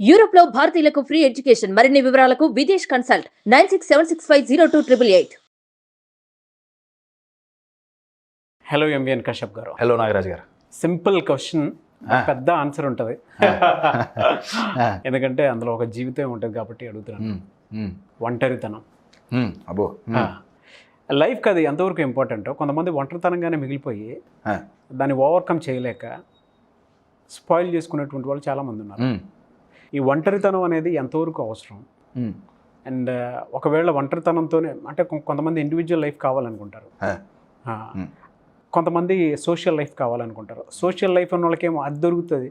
Europe లో భారతీయులకు free education. మరిన్ని వివరాలకు Videsh consult 9676502888. Hello MVN Kashyap గారు. హలో నాగరాజ్ గారు. సింపుల్ క్వశ్చన్, పెద్ద ఆన్సర్ ఉంటుంది. ఎందుకంటే అందులో ఒక జీవితం ఉంటుంది కాబట్టి అడుగుతున్నాను. ఒంటరితనం అబ్బో, లైఫ్కి అది ఎంతవరకు ఇంపార్టెంటో, కొంతమంది ఒంటరితనంగానే మిగిలిపోయి దాన్ని ఓవర్కమ్ చేయలేక స్పాయిల్ చేసుకునేటువంటి వాళ్ళు చాలామంది ఉన్నారు. ఈ ఒంటరితనం అనేది ఎంతవరకు అవసరం? అండ్ ఒకవేళ ఒంటరితనంతోనే అంటే కొంతమంది ఇండివిజువల్ లైఫ్ కావాలనుకుంటారు, కొంతమంది సోషల్ లైఫ్ కావాలనుకుంటారు. సోషల్ లైఫ్ ఉన్న వాళ్ళకేమో అది దొరుకుతుంది,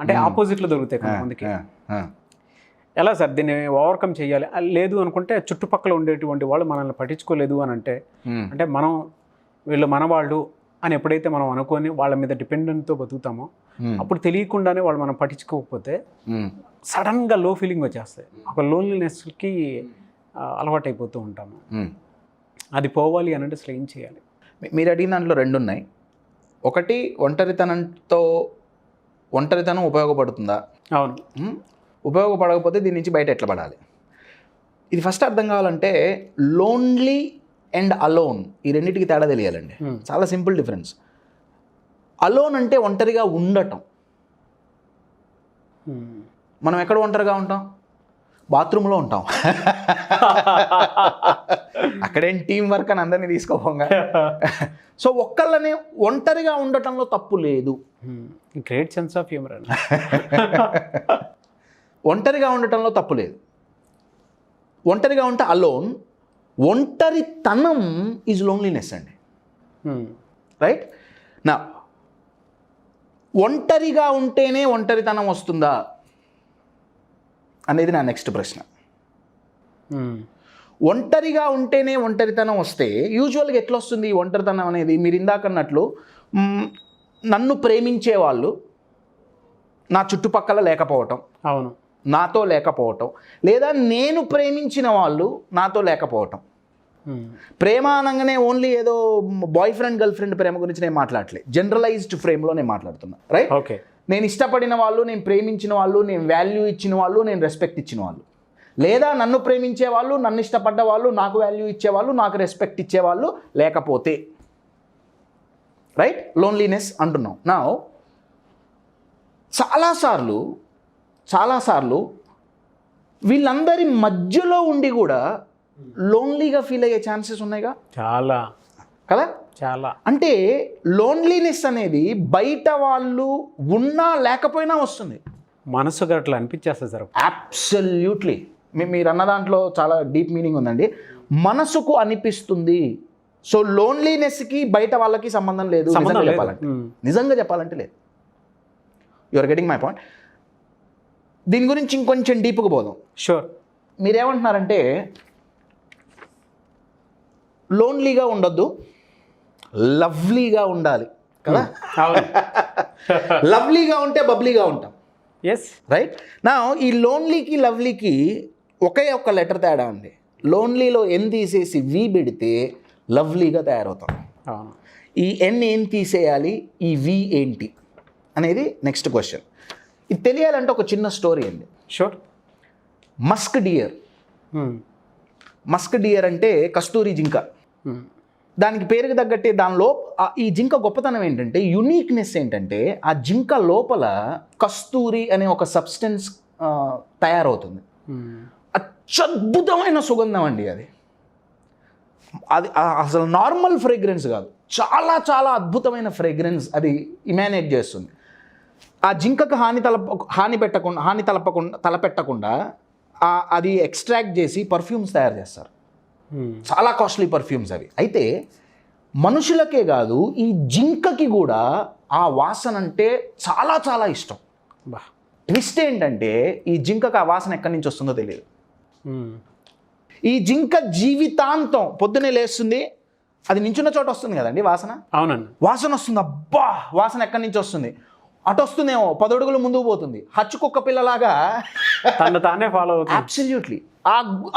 అంటే ఆపోజిట్లో దొరుకుతాయి కొంతమందికి. ఎలా సార్ దీన్ని ఓవర్కమ్ చేయాలి? లేదు అనుకుంటే చుట్టుపక్కల ఉండేటువంటి వాళ్ళు మనల్ని పట్టించుకోలేదు అని అంటే మనం వీళ్ళు మనవాళ్ళు అని ఎప్పుడైతే మనం అనుకొని వాళ్ళ మీద డిపెండెంట్తో బతుకుతామో అప్పుడు తెలియకుండానే వాళ్ళు మనం పట్టించుకోకపోతే సడన్గా లో ఫీలింగ్ వచ్చేస్తాయి. ఒక లోన్లీనెస్కి అలవాటు అయిపోతూ ఉంటాము. అది పోవాలి అని అంటే అసలు ఏం చేయాలి? మీరు అడిగిన దాంట్లో రెండు ఉన్నాయి. ఒకటి, ఒంటరితనం ఉపయోగపడుతుందా? అవును. ఉపయోగపడకపోతే దీని నుంచి బయట ఎట్లా పడాలి? ఇది ఫస్ట్ అర్థం కావాలంటే లోన్లీ అండ్ అలోన్, ఈ రెండింటికి తేడా తెలియాలండి. చాలా సింపుల్ డిఫరెన్స్. అలోన్ అంటే ఒంటరిగా ఉండటం. మనం ఎక్కడ ఒంటరిగా ఉంటాం? బాత్రూంలో ఉంటాం. అక్కడేం టీం వర్క్ అని అందరినీ తీసుకోపోగా. సో ఒక్కళ్ళనే ఒంటరిగా ఉండటంలో తప్పు లేదు. గ్రేట్ సెన్స్ ఆఫ్ హ్యూమర్ అండి. ఒంటరిగా ఉండటంలో తప్పు లేదు. ఒంటరిగా ఉంటే అలోన్. ఒంటరితనం ఈజ్ లోన్లీనెస్ అండి. రైట్ నా, ఒంటరిగా ఉంటేనే ఒంటరితనం వస్తుందా అనేది నా నెక్స్ట్ ప్రశ్న. ఒంటరిగా ఉంటేనే ఒంటరితనం వస్తే యూజువల్గా ఎట్లా వస్తుంది ఈ ఒంటరితనం అనేది? మీరు ఇందాకన్నట్లు నన్ను ప్రేమించే వాళ్ళు నా చుట్టుపక్కల లేకపోవటం, అవును, నాతో లేకపోవటం, లేదా నేను ప్రేమించిన వాళ్ళు నాతో లేకపోవటం. ప్రేమ అనగానే ఓన్లీ ఏదో బాయ్ ఫ్రెండ్ గర్ల్ ఫ్రెండ్ ప్రేమ గురించి నేను మాట్లాడట్లేదు, జనరలైజ్డ్ ఫ్రేమ్లో నేను మాట్లాడుతున్నా. రైట్? ఓకే. నేను ఇష్టపడిన వాళ్ళు, నేను ప్రేమించిన వాళ్ళు, నేను వాల్యూ ఇచ్చిన వాళ్ళు, నేను రెస్పెక్ట్ ఇచ్చిన వాళ్ళు, లేదా నన్ను ప్రేమించే వాళ్ళు, నన్ను ఇష్టపడ్డ వాళ్ళు, నాకు వాల్యూ ఇచ్చేవాళ్ళు, నాకు రెస్పెక్ట్ ఇచ్చేవాళ్ళు లేకపోతే రైట్ లోన్లీనెస్ అంటున్నాం. నా చాలాసార్లు వీళ్ళందరి మధ్యలో ఉండి కూడా లోన్లీగా ఫీల్ అయ్యే ఛాన్సెస్ ఉన్నాయిగా, చాలా కదా. చాలా అంటే లోన్లీనెస్ అనేది బయట వాళ్ళు ఉన్నా లేకపోయినా వస్తుంది. మనసుగా అట్లా అనిపించేస్తుంది సార్. అబ్సల్యూట్లీ. మీరు అన్న దాంట్లో చాలా డీప్ మీనింగ్ ఉందండి. మనసుకు అనిపిస్తుంది. సో లోన్లీనెస్కి బయట వాళ్ళకి సంబంధం లేదు. నిజంగా చెప్పాలంటే లేదు. You are getting my point. దీని గురించి ఇంకొంచెం డీప్గా పోదాం. షూర్. మీరేమంటున్నారంటే లోన్లీగా ఉండొద్దు, లవ్లీగా ఉండాలి కదా. లవ్లీగా ఉంటే బబ్లీగా ఉంటాం. Yes, right. నా ఈ లోన్లీకి లవ్లీకి ఒకే ఒక్క లెటర్ తేడా అండి. లోన్లీలో ఎన్ తీసేసి వి పెడితే లవ్లీగా తయారవుతాం. ఈ ఎన్ ఏం తీసేయాలి, ఈ వి ఏంటి అనేది నెక్స్ట్ క్వశ్చన్. ఇది తెలియాలంటే ఒక చిన్న స్టోరీ అండి. షూర్. మస్క్ డియర్ అంటే కస్తూరి జింక. దానికి పేరుకి తగ్గట్టే దానిలో ఈ జింక గొప్పతనం ఏంటంటే, యునీక్నెస్ ఏంటంటే, ఆ జింక లోపల కస్తూరి అనే ఒక సబ్స్టెన్స్ తయారవుతుంది. అత్యద్భుతమైన సుగంధం అండి అది. అసలు నార్మల్ ఫ్రేగ్రెన్స్ కాదు, చాలా చాలా అద్భుతమైన ఫ్రేగ్రెన్స్ అది ఇమానేట్ చేస్తుంది. ఆ జింకకు హాని తలపెట్టకుండా అది ఎక్స్ట్రాక్ట్ చేసి పర్ఫ్యూమ్స్ తయారు చేస్తారు. చాలా కాస్ట్లీ పర్ఫ్యూమ్స్ అవి. అయితే మనుషులకే కాదు, ఈ జింకకి కూడా ఆ వాసన అంటే చాలా చాలా ఇష్టం. ట్విస్ట్ ఏంటంటే, ఈ జింకకు ఆ వాసన ఎక్కడి నుంచి వస్తుందో తెలియదు. ఈ జింక జీవితాంతం పొద్దునే లేస్తుంది, అది నించున్న చోట వస్తుంది కదండి వాసన. అవునండి, వాసన వస్తుంది. అబ్బా, వాసన ఎక్కడి నుంచి వస్తుంది? అటు వస్తుందేమో, 10 అడుగులు ముందుకు పోతుంది, హచ్చు కుక్క పిల్లలాగా తానే ఫాలో అవుతుంది. అబ్సల్యూట్లీ.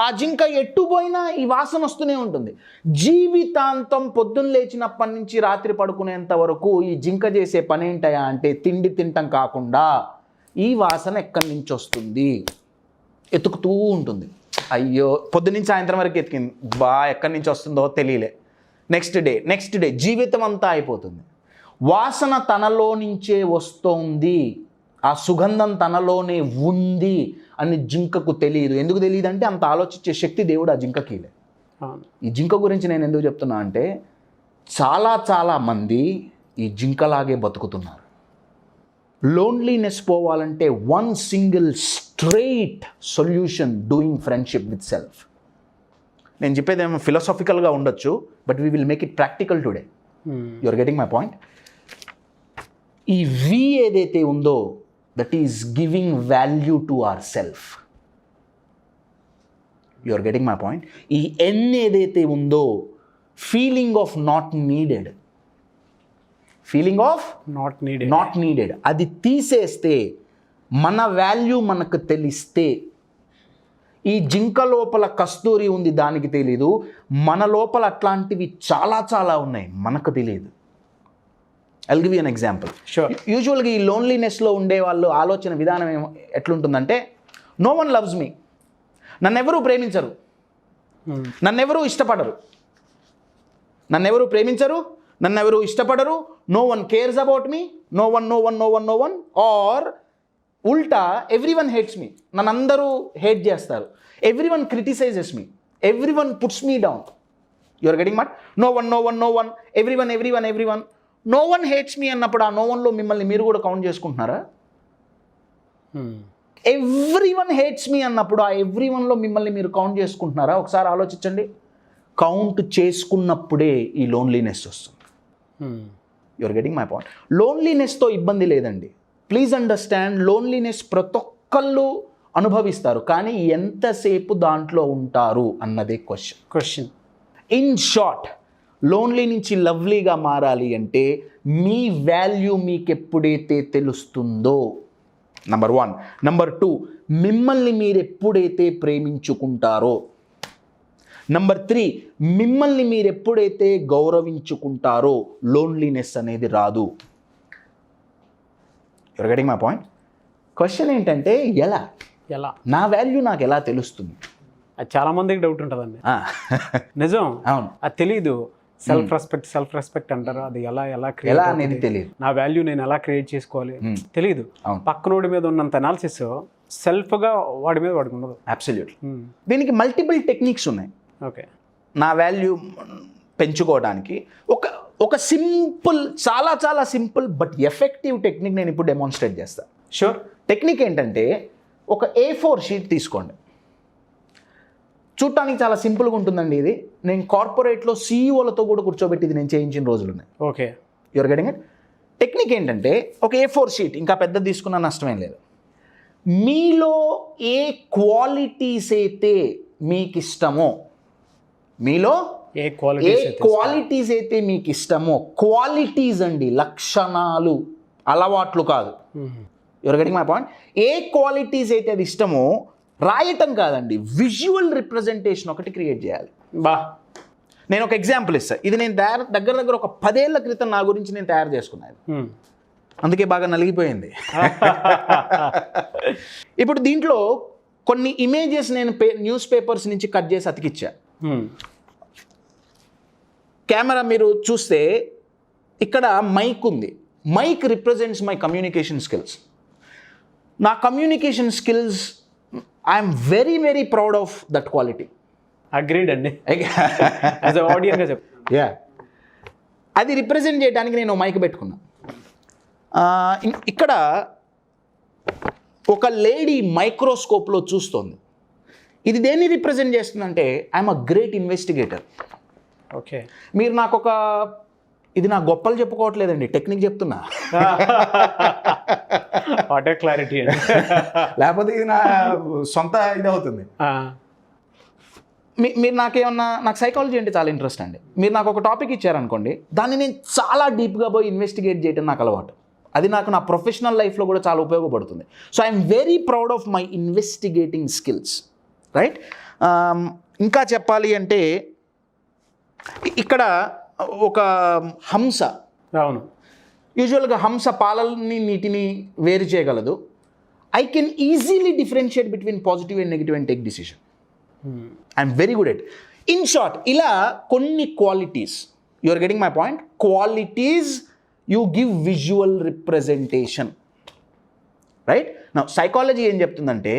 ఆ జింక ఎట్టు పోయినా ఈ వాసన వస్తూనే ఉంటుంది. జీవితాంతం పొద్దున్న లేచినప్పటి నుంచి రాత్రి పడుకునేంత వరకు ఈ జింక చేసే పని ఏంటయా అంటే, తిండి తింటం కాకుండా ఈ వాసన ఎక్కడి నుంచి వస్తుంది ఎతుకుతూ ఉంటుంది. అయ్యో పొద్దునుంచి సాయంత్రం వరకు ఎతికింది, ఎక్కడి నుంచి వస్తుందో తెలియలే. నెక్స్ట్ డే జీవితం అంతా అయిపోతుంది. వాసన తనలో నుంచే వస్తోంది, ఆ సుగంధం తనలోనే ఉంది అని జింకకు తెలియదు. ఎందుకు తెలియదు అంటే అంత ఆలోచించే శక్తి దేవుడు ఆ జింకకిలే. ఈ జింక గురించి నేను ఎందుకు చెప్తున్నా అంటే చాలా మంది ఈ జింకలాగే బతుకుతున్నారు. లోన్లీనెస్ పోవాలంటే one single straight solution, doing friendship with self. నేను చెప్పేది ఏమో ఫిలాసాఫికల్గా ఉండొచ్చు, but we will make it practical today. You are getting my point. ఈ వి ఏదైతే ఉందో that is giving value to our self. You are getting my point. ఈ ఎన్ ఏదైతే ఉందో feeling of not needed, not needed అది తీసేస్తే, మన వాల్యూ మనకు తెలిస్తే, ఈ జింక లోపల కస్తూరి ఉంది దానికి తెలీదు, మన లోపల అట్లాంటివి చాలా ఉన్నాయి మనకు తెలియదు. I'll give you an example. యూజువల్గా ఈ లోన్లీనెస్లో ఉండే వాళ్ళు ఆలోచన విధానం ఎట్లుంటుందంటే, నో వన్ లవ్స్ మీ, నన్నెవరూ ప్రేమించరు, నన్నెవరూ ఇష్టపడరు, నన్నెవరూ ఇష్టపడరు, no one cares about me, no one or ఉల్టా ఎవ్రీవన్ హేట్స్ మీ, నన్ను అందరూ హేట్ చేస్తారు, everyone criticises me, everyone puts me down. You are getting మట్. No one everyone no one hates me అన్నప్పుడు ఆ నో వన్లో మిమ్మల్ని మీరు కూడా కౌంట్ చేసుకుంటున్నారా? ఎవ్రీవన్ హేట్స్ మీ అన్నప్పుడు ఆ ఎవ్రీవన్లో మిమ్మల్ని మీరు కౌంట్ చేసుకుంటున్నారా? ఒకసారి ఆలోచించండి. కౌంట్ చేసుకున్నప్పుడే ఈ లోన్లీనెస్ వస్తుంది. You are getting my point. లోన్లీనెస్తో ఇబ్బంది లేదండి, ప్లీజ్ అండర్స్టాండ్. లోన్లీనెస్ ప్రతి ఒక్కళ్ళు అనుభవిస్తారు, కానీ ఎంతసేపు దాంట్లో ఉంటారు అన్నదే క్వశ్చన్. ఇన్ షార్ట్, లోన్లీ నుంచి లవ్లీగా మారాలి అంటే మీ వాల్యూ మీకు ఎప్పుడైతే తెలుస్తుందో, నంబర్ 1. నంబర్ 2, మిమ్మల్ని మీరు ఎప్పుడైతే ప్రేమించుకుంటారో. నంబర్ 3, మిమ్మల్ని మీరు ఎప్పుడైతే గౌరవించుకుంటారో లోన్లీనెస్ అనేది రాదు. You're getting my point. Question ఏంటంటే ఎలా నా వాల్యూ నాకు ఎలా తెలుస్తుంది? అది చాలా మందికి డౌట్ ఉంటుందండి. నిజం, అవును, అది తెలీదు. సెల్ఫ్ రెస్పెక్ట్ అంటారు, అది ఎలా అనేది తెలియదు. నా వాల్యూ నేను ఎలా క్రియేట్ చేసుకోవాలి తెలియదు. పక్కనోడి మీద ఉన్నంత అనాలిసిస్ సెల్ఫ్గా వాడి మీద వాడికి ఉండదు. అబ్సల్యూట్లీ. దీనికి మల్టిపుల్ టెక్నిక్స్ ఉన్నాయి. ఓకే, నా వాల్యూ పెంచుకోవడానికి ఒక సింపుల్, చాలా సింపుల్ బట్ ఎఫెక్టివ్ టెక్నిక్ నేను ఇప్పుడు డెమాన్స్ట్రేట్ చేస్తాను. షూర్. టెక్నిక్ ఏంటంటే, ఒక A4 షీట్ తీసుకోండి. చూడటానికి చాలా సింపుల్గా ఉంటుందండి ఇది. నేను కార్పొరేట్లో CEOలతో కూడా కూర్చోబెట్టి ఇది నేను చేయించిన రోజులు ఉన్నాయి. Okay, you're getting it. Technique ఏంటంటే, ఒక A4 షీట్, ఇంకా పెద్ద తీసుకున్న నష్టమేం లేదు. మీలో ఏ క్వాలిటీస్ అయితే మీకు ఇష్టమో, క్వాలిటీస్ అయితే మీకు ఇష్టమో, క్వాలిటీస్ అండి, లక్షణాలు, అలవాట్లు కాదు. You're getting my point. ఏ క్వాలిటీస్ అయితే అది ఇష్టమో రాయటం కాదండి, విజువల్ రిప్రజెంటేషన్ ఒకటి క్రియేట్ చేయాలి. నేను ఒక ఎగ్జాంపుల్ ఇస్తాను. ఇది నేను దగ్గర ఒక 10 ఏళ్ల క్రితం నా గురించి నేను తయారు చేసుకున్నాను, అందుకే బాగా నలిగిపోయింది. ఇప్పుడు దీంట్లో కొన్ని ఇమేజెస్ నేను న్యూస్ పేపర్స్ నుంచి కట్ చేసి అతికిచ్చా. కెమెరా మీరు చూస్తే ఇక్కడ మైక్ ఉంది. Mic represents my communication skills. నా communication skills, I'm very proud of that quality. Agreed అండి. ఆడియన్గా చెప్పు. అది రిప్రజెంట్ చేయడానికి నేను మైక్ పెట్టుకున్నా. ఇక్కడ ఒక లేడీ మైక్రోస్కోప్లో చూస్తోంది. ఇది దేన్ని రిప్రజెంట్ చేస్తుందంటే, I'm a great investigator. Okay, మీరు నాకు ఇది నా గొప్పలు చెప్పుకోవట్లేదండి, టెక్నిక్ చెప్తున్నా. వాట్ ఏ క్లారిటీ అండి. లేకపోతే ఇది నా సొంత ఇది అవుతుంది. మీరు నాకు సైకాలజీ అంటే చాలా ఇంట్రెస్ట్ అండి. మీరు నాకు ఒక టాపిక్ ఇచ్చారనుకోండి, దాన్ని నేను చాలా డీప్గా పోయి ఇన్వెస్టిగేట్ చేయడం నాకు అలవాటు. అది నాకు నా ప్రొఫెషనల్ లైఫ్లో కూడా చాలా ఉపయోగపడుతుంది. So I'm very proud of my investigating skills, right. ఇంకా చెప్పాలి అంటే, ఇక్కడ ఒక హంస, అవును, యూజువల్గా హంస పాలని నీటిని వేరు చేయగలదు. I can easily differentiate between positive and negative and take decision. I'm very good at it. In short, ఇలా కొన్ని qualities, you are getting my point? Qualities you give visual representation. Right? Now, psychology ఏం చెప్తుందంటే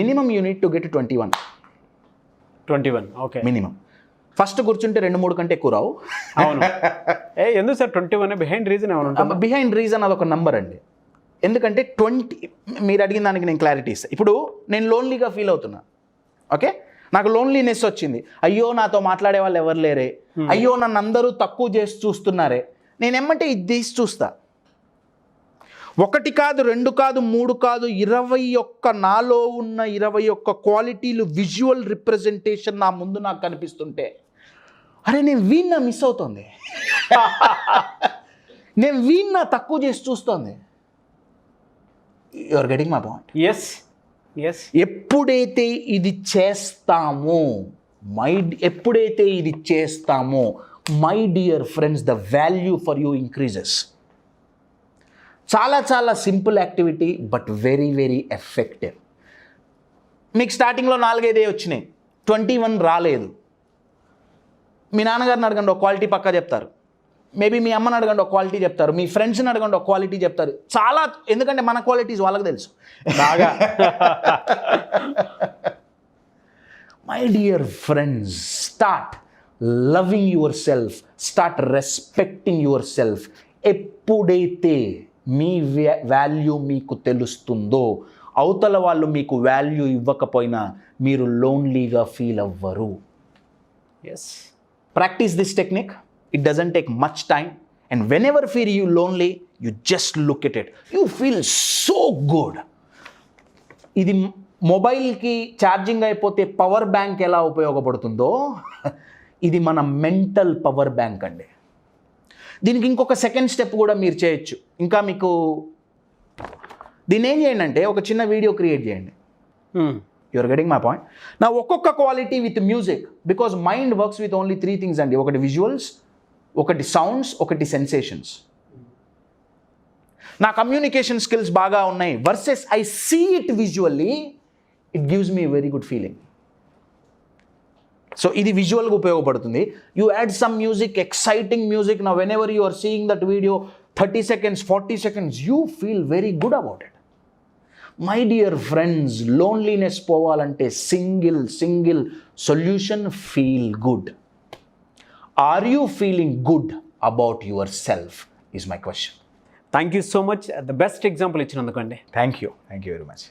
minimum you need to get 21. 21, okay. Minimum. First కూర్చుంటే 2-3 కంటే ఎక్కువ రావు. అవును. ఎందుకు sir 21? Behind reason ఏమైనా ఉంటుంది? బిహైండ్ రీజన్ అదొక నంబర్ అండి. ఎందుకంటే 20, మీరు అడిగిన దానికి నేను క్లారిటీ ఇస్తాను. ఇప్పుడు నేను లోన్లీగా ఫీల్ అవుతున్నా, ఓకే, నాకు లోన్లీనెస్ వచ్చింది, అయ్యో నాతో మాట్లాడే వాళ్ళు ఎవరు లేరే, అయ్యో నన్ను అందరూ తక్కువ చేసి చూస్తున్నారే, నేను ఏమంటే ఇది తీసి చూస్తా. 1 కాదు 2 కాదు 3 కాదు 21 నాలో ఉన్న 21 క్వాలిటీలు విజువల్ రిప్రజెంటేషన్ నా ముందు నాకు కనిపిస్తుంటే, అరే నేను వీణ్ణ మిస్ అవుతుంది, నేను వీణ్ణ తక్కువ చేసి చూస్తోంది. You are getting my point? Yes. ఎప్పుడైతే ఇది చేస్తామో my dear friends, the value for you increases. చాలా చాలా simple activity but very very effective. మీకు స్టార్టింగ్లో 4-5 వచ్చినాయి, 21 రాలేదు. మీ నాన్నగారిని అడగండి ఒక క్వాలిటీ పక్కా చెప్తారు, మేబీ మీ అమ్మని అడగండి ఒక క్వాలిటీ చెప్తారు, మీ ఫ్రెండ్స్ని అడగండి ఒక క్వాలిటీ చెప్తారు. చాలా, ఎందుకంటే మన క్వాలిటీస్ వాళ్ళకి తెలుసు బాగా. My dear friends, start loving your self, start respecting your self. ఎప్పుడైతే మీ వాల్యూ మీకు తెలుస్తుందో, అవతల వాళ్ళు మీకు వాల్యూ ఇవ్వకపోయినా మీరు లోన్లీగా ఫీల్ అవ్వరు. Yes. Practice this technique. It doesn't take much time. And whenever feel you lonely, you just look at it. You feel so good. ఇది మొబైల్కి ఛార్జింగ్ అయిపోతే పవర్ బ్యాంక్ ఎలా ఉపయోగపడుతుందో, ఇది మన మెంటల్ పవర్ బ్యాంక్ అండి. దీనికి ఇంకొక సెకండ్ స్టెప్ కూడా మీరు చేయొచ్చు. ఇంకా మీకు దీన్ని ఏం చేయండి అంటే, ఒక చిన్న వీడియో క్రియేట్ చేయండి. You are getting my point? నా ఒక్కొక్క quality with music, because mind works with only 3 things అండి. ఒకటి విజువల్స్, ఒకటి సౌండ్స్, ఒకటి సెన్సేషన్స్. నా కమ్యూనికేషన్ స్కిల్స్ బాగా ఉన్నాయి versus I see it visually, it gives me very good feeling. So ఇది విజువల్గా ఉపయోగపడుతుంది. You add some music, exciting music. నా whenever you are seeing that video 30 seconds, 40 seconds, you feel very good about it. My dear friends, loneliness పోవాలంటే single solution, feel good. Are you feeling good about yourself is my question. Thank you so much. The best example ఇచ్చినందుకండి. Thank you very much.